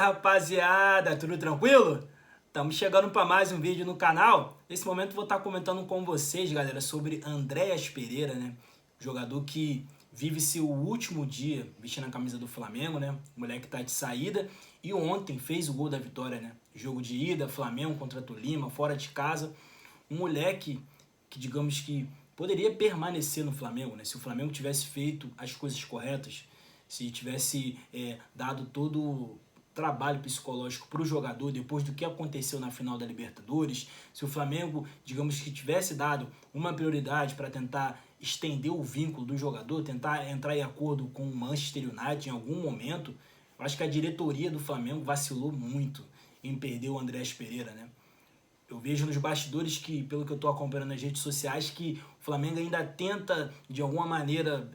Rapaziada, tudo tranquilo? Estamos chegando para mais um vídeo no canal. Nesse momento vou estar comentando com vocês, galera, sobre Andréas Pereira, né? Jogador que vive seu último dia vestindo a camisa do Flamengo, né? O moleque tá de saída e ontem fez o gol da vitória, né? Jogo de ida, Flamengo contra Tolima, fora de casa. Um moleque que, digamos que, poderia permanecer no Flamengo, né? Se o Flamengo tivesse feito as coisas corretas, se tivesse dado todo o trabalho psicológico para o jogador depois do que aconteceu na final da Libertadores, se o Flamengo, digamos que tivesse dado uma prioridade para tentar estender o vínculo do jogador, tentar entrar em acordo com o Manchester United em algum momento, eu acho que a diretoria do Flamengo vacilou muito em perder o Andréas Pereira, né? Eu vejo nos bastidores que, pelo que eu estou acompanhando nas redes sociais, que o Flamengo ainda tenta, de alguma maneira,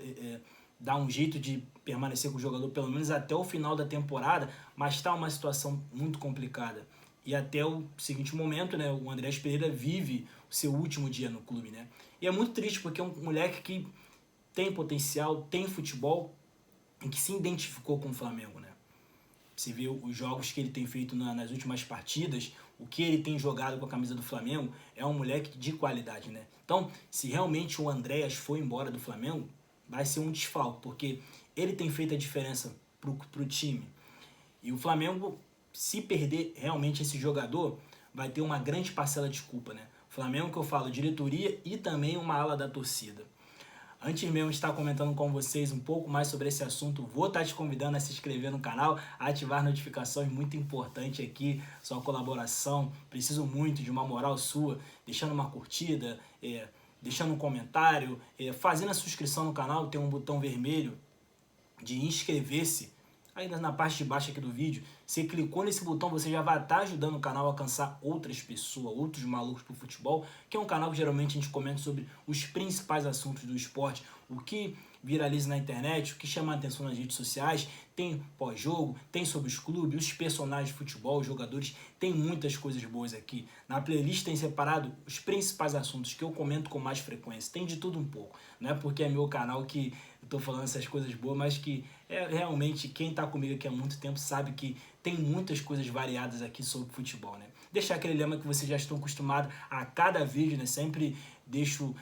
dar um jeito de permanecer com o jogador pelo menos até o final da temporada, mas está uma situação muito complicada. E até o seguinte momento, né, o Andréas Pereira vive o seu último dia no clube, né? E é muito triste porque é um moleque que tem potencial, tem futebol e que se identificou com o Flamengo, né? Você vê os jogos que ele tem feito nas últimas partidas, o que ele tem jogado com a camisa do Flamengo, é um moleque de qualidade, né? Então, se realmente o Andréas for embora do Flamengo, vai ser um desfalque, porque ele tem feito a diferença pro time. E o Flamengo, se perder realmente esse jogador, vai ter uma grande parcela de culpa, né? O Flamengo, que eu falo, diretoria e também uma ala da torcida. Antes mesmo de estar comentando com vocês um pouco mais sobre esse assunto, vou estar te convidando a se inscrever no canal, a ativar notificações, muito importante aqui, sua colaboração. Preciso muito de uma moral sua, deixando uma curtida, deixando um comentário, fazendo a subscrição no canal, tem um botão vermelho de inscrever-se. Aí na parte de baixo aqui do vídeo, você clicou nesse botão, você já vai estar ajudando o canal a alcançar outras pessoas, outros malucos pro futebol, que é um canal que geralmente a gente comenta sobre os principais assuntos do esporte, o que viraliza na internet, o que chama a atenção nas redes sociais, tem pós-jogo, tem sobre os clubes, os personagens de futebol, os jogadores, tem muitas coisas boas aqui. Na playlist tem separado os principais assuntos que eu comento com mais frequência, tem de tudo um pouco, não é porque é meu canal que eu tô falando essas coisas boas, mas que realmente quem tá comigo aqui há muito tempo sabe que tem muitas coisas variadas aqui sobre futebol, né? Deixar aquele lema que vocês já estão acostumados a cada vídeo, né? Sempre deixo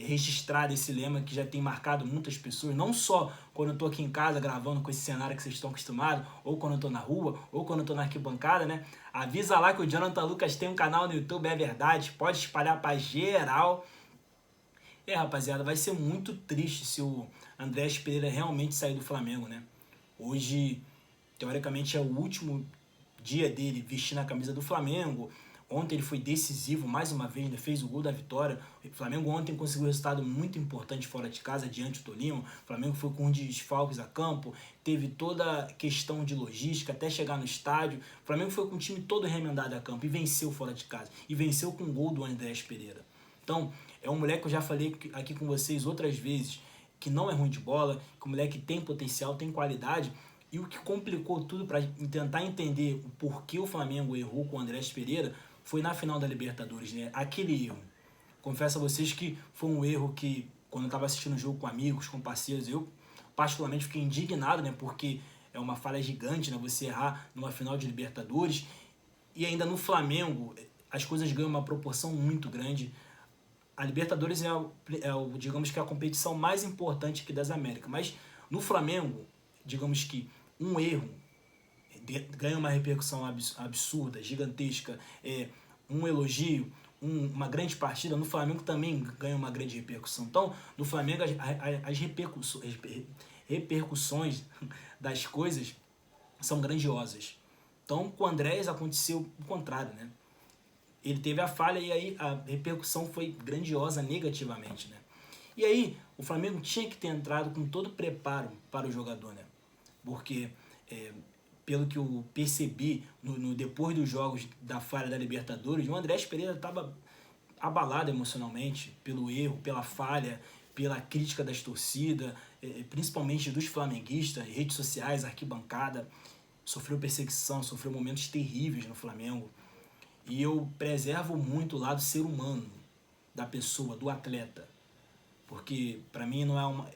registrado esse lema que já tem marcado muitas pessoas, não só quando eu tô aqui em casa gravando com esse cenário que vocês estão acostumados, ou quando eu tô na rua, ou quando eu tô na arquibancada, né? Avisa lá que o Jonathan Lucas tem um canal no YouTube, é verdade, pode espalhar pra geral. Rapaziada, vai ser muito triste se o Andréas Pereira realmente sair do Flamengo, né? Hoje, teoricamente, é o último dia dele vestindo a camisa do Flamengo. Ontem ele foi decisivo, mais uma vez, né? Fez o gol da vitória. O Flamengo ontem conseguiu um resultado muito importante fora de casa, diante do Tolima. O Flamengo foi com um desfalques a campo, teve toda a questão de logística até chegar no estádio. O Flamengo foi com o time todo remendado a campo e venceu fora de casa. E venceu com o gol do Andréas Pereira. Então, é um moleque que eu já falei aqui com vocês outras vezes, que não é ruim de bola, que o moleque tem potencial, tem qualidade. E o que complicou tudo para tentar entender o porquê o Flamengo errou com o Andréas Pereira foi na final da Libertadores, né? Aquele erro. Confesso a vocês que foi um erro que, quando eu estava assistindo o jogo com amigos, com parceiros, eu particularmente fiquei indignado, né? Porque é uma falha gigante, né? Você errar numa final de Libertadores. E ainda no Flamengo, as coisas ganham uma proporção muito grande. A Libertadores digamos que a competição mais importante aqui das Américas. Mas no Flamengo, digamos que um erro ganha uma repercussão absurda, gigantesca. Um elogio, uma grande partida, no Flamengo também ganha uma grande repercussão. Então, no Flamengo, as repercussões das coisas são grandiosas. Então, com o Andréas aconteceu o contrário, né? Ele teve a falha e aí a repercussão foi grandiosa negativamente, né? E aí o Flamengo tinha que ter entrado com todo o preparo para o jogador, né? Porque, pelo que eu percebi depois dos jogos da falha da Libertadores, o Andréas Pereira estava abalado emocionalmente pelo erro, pela falha, pela crítica das torcidas, principalmente dos flamenguistas, redes sociais, arquibancada. Sofreu perseguição, sofreu momentos terríveis no Flamengo. E eu preservo muito o lado ser humano da pessoa, do atleta. Porque, para mim,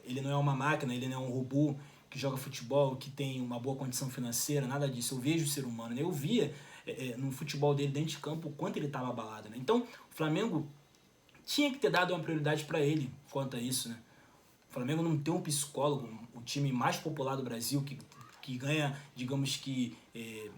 ele não é uma máquina, ele não é um robô que joga futebol, que tem uma boa condição financeira, nada disso. Eu vejo o ser humano, né? Eu via no futebol dele dentro de campo o quanto ele estava abalado, né? Então, o Flamengo tinha que ter dado uma prioridade para ele quanto a isso, né? O Flamengo não tem um psicólogo, o time mais popular do Brasil, que ganha, digamos que,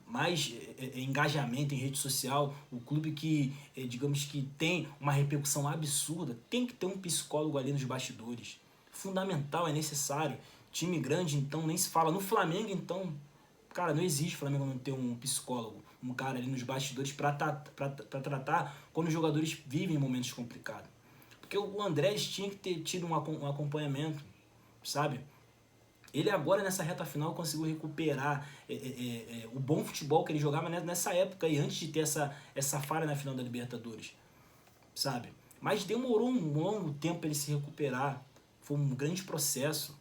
mais engajamento em rede social, o clube que, digamos que, tem uma repercussão absurda, tem que ter um psicólogo ali nos bastidores. Fundamental, é necessário. Time grande, então, nem se fala. No Flamengo, então, cara, não existe o Flamengo não ter um psicólogo, um cara ali nos bastidores para tratar quando os jogadores vivem momentos complicados. Porque o Andrés tinha que ter tido um acompanhamento, sabe? Ele agora, nessa reta final, conseguiu recuperar o bom futebol que ele jogava nessa época e antes de ter essa falha na final da Libertadores, sabe? Mas demorou um longo tempo para ele se recuperar. Foi um grande processo.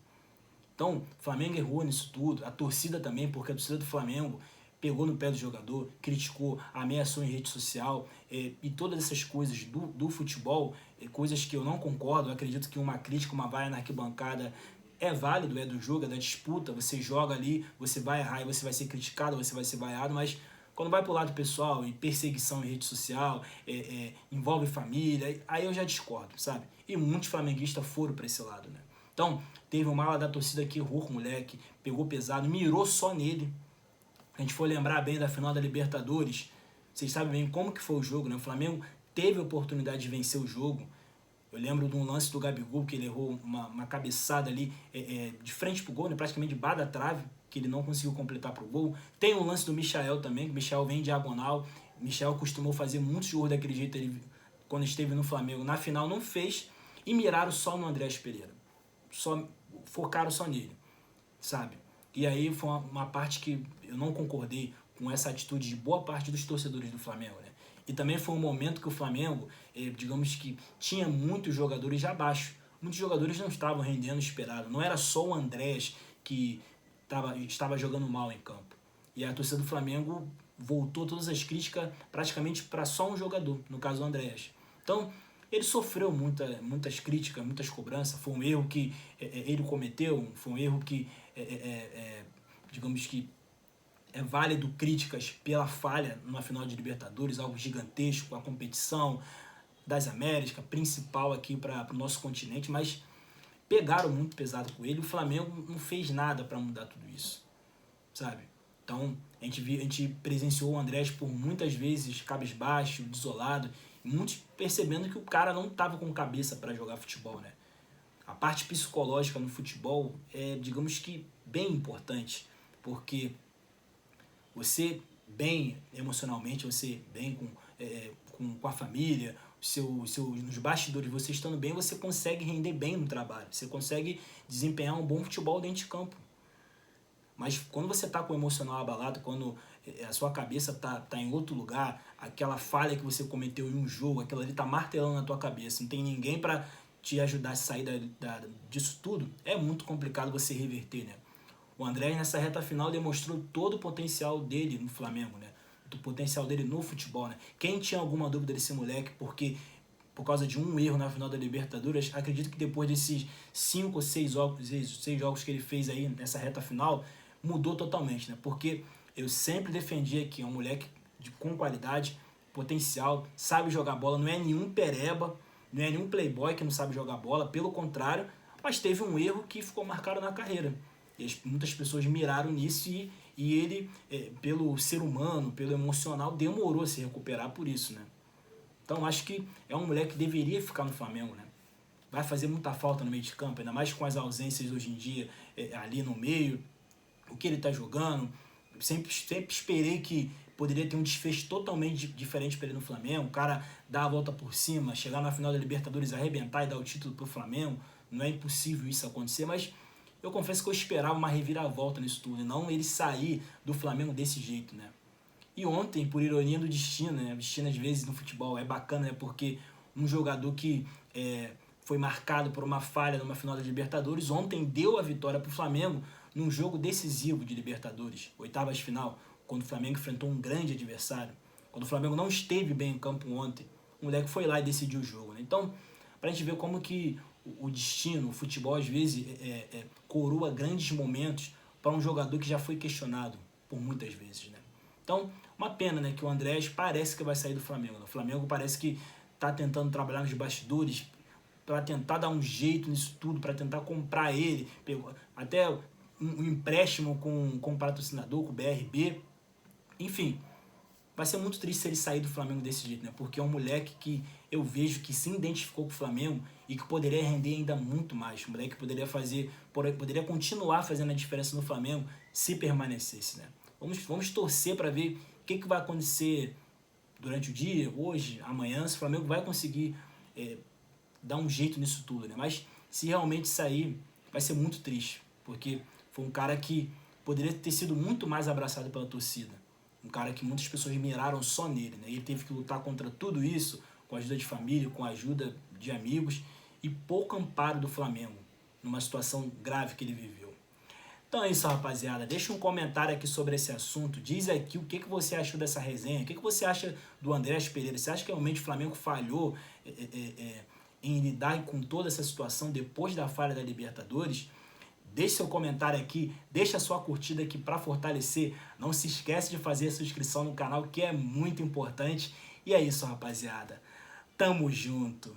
Então, o Flamengo errou nisso tudo, a torcida também, porque a torcida do Flamengo pegou no pé do jogador, criticou, ameaçou em rede social, e todas essas coisas do futebol, coisas que eu não concordo. Eu acredito que uma crítica, uma vaia na arquibancada é válido, é do jogo, é da disputa, você joga ali, você vai errar e você vai ser criticado, você vai ser vaiado, mas quando vai pro lado pessoal e perseguição em rede social, envolve família, aí eu já discordo, sabe? E muitos flamenguistas foram para esse lado, né? Então, teve uma ala da torcida que errou com o moleque, pegou pesado, mirou só nele. A gente for lembrar bem da final da Libertadores, vocês sabem bem como que foi o jogo, né? O Flamengo teve a oportunidade de vencer o jogo. Eu lembro de um lance do Gabigol, que ele errou uma cabeçada ali de frente pro gol, né? Praticamente debaixo da trave, que ele não conseguiu completar pro gol. Tem o lance do Michael também, que o Michael vem em diagonal. O Michael costumou fazer muitos gols daquele jeito ele, quando esteve no Flamengo. Na final não fez e miraram só no Andrés Pereira. Focaram só nele, sabe? E aí foi uma parte que eu não concordei com essa atitude de boa parte dos torcedores do Flamengo, né? E também foi um momento que o Flamengo, digamos que tinha muitos jogadores já abaixo. Muitos jogadores não estavam rendendo o esperado. Não era só o Andrés que estava jogando mal em campo. E a torcida do Flamengo voltou todas as críticas praticamente para só um jogador, no caso o Andrés. Então, ele sofreu muitas críticas, muitas cobranças. Foi um erro que ele cometeu, foi um erro que, digamos que, é válido críticas pela falha numa final de Libertadores, algo gigantesco, a competição das Américas, principal aqui para o nosso continente, mas pegaram muito pesado com ele. O Flamengo não fez nada para mudar tudo isso, sabe? Então, a gente presenciou o Andrés por muitas vezes cabisbaixo, desolado, e muitos percebendo que o cara não estava com cabeça para jogar futebol, né? A parte psicológica no futebol é, digamos que, bem importante, porque você bem emocionalmente, você bem com a família, nos bastidores, você estando bem, você consegue render bem no trabalho, você consegue desempenhar um bom futebol dentro de campo. Mas quando você está com o emocional abalado, quando a sua cabeça tá em outro lugar, aquela falha que você cometeu em um jogo, aquilo ali tá martelando na tua cabeça, não tem ninguém para te ajudar a sair disso tudo, é muito complicado você reverter, né? O Andrés, nessa reta final, demonstrou todo o potencial dele no Flamengo, né? O potencial dele no futebol, né? Quem tinha alguma dúvida desse moleque, porque por causa de um erro na final da Libertadores, acredito que depois desses 5 ou 6 jogos que ele fez aí nessa reta final, mudou totalmente, né? Porque eu sempre defendia que é um moleque com qualidade, potencial, sabe jogar bola, não é nenhum pereba, não é nenhum playboy que não sabe jogar bola, pelo contrário, mas teve um erro que ficou marcado na carreira. E muitas pessoas miraram nisso e ele, pelo ser humano, pelo emocional, demorou a se recuperar por isso, né? Então acho que é um moleque que deveria ficar no Flamengo, né? Vai fazer muita falta no meio de campo, ainda mais com as ausências hoje em dia ali no meio, o que ele tá jogando. Sempre esperei que poderia ter um desfecho totalmente diferente para ele no Flamengo, o cara dar a volta por cima, chegar na final da Libertadores, arrebentar e dar o título pro Flamengo. Não é impossível isso acontecer, mas eu confesso que eu esperava uma reviravolta nisso tudo, e não ele sair do Flamengo desse jeito, né? E ontem, por ironia do destino, né? O destino às vezes no futebol é bacana, né? Porque um jogador que foi marcado por uma falha numa final da Libertadores, ontem deu a vitória para o Flamengo num jogo decisivo de Libertadores, oitavas de final, quando o Flamengo enfrentou um grande adversário. Quando o Flamengo não esteve bem em campo ontem, o moleque foi lá e decidiu o jogo, né? Então, pra gente ver como que o destino, o futebol às vezes coroa grandes momentos para um jogador que já foi questionado por muitas vezes, né? Então, uma pena, né, que o Andrés parece que vai sair do Flamengo, né? O Flamengo parece que está tentando trabalhar nos bastidores para tentar dar um jeito nisso tudo, para tentar comprar ele, pegou até um empréstimo com patrocinador, com o BRB, enfim. Vai ser muito triste se ele sair do Flamengo desse jeito, né? Porque é um moleque que eu vejo que se identificou com o Flamengo e que poderia render ainda muito mais. Um moleque que poderia continuar fazendo a diferença no Flamengo se permanecesse, né? Vamos torcer para ver o que vai acontecer durante o dia, hoje, amanhã, se o Flamengo vai conseguir dar um jeito nisso tudo, né? Mas se realmente sair, vai ser muito triste, porque foi um cara que poderia ter sido muito mais abraçado pela torcida. Um cara que muitas pessoas miraram só nele, né? Ele teve que lutar contra tudo isso, com a ajuda de família, com a ajuda de amigos e pouco amparo do Flamengo, numa situação grave que ele viveu. Então é isso, rapaziada. Deixa um comentário aqui sobre esse assunto. Diz aqui o que você achou dessa resenha, o que você acha do Andrés Pereira. Você acha que realmente o Flamengo falhou em lidar com toda essa situação depois da falha da Libertadores? Deixe seu comentário aqui, deixa a sua curtida aqui para fortalecer. Não se esquece de fazer a sua inscrição no canal, que é muito importante. E é isso, rapaziada. Tamo junto.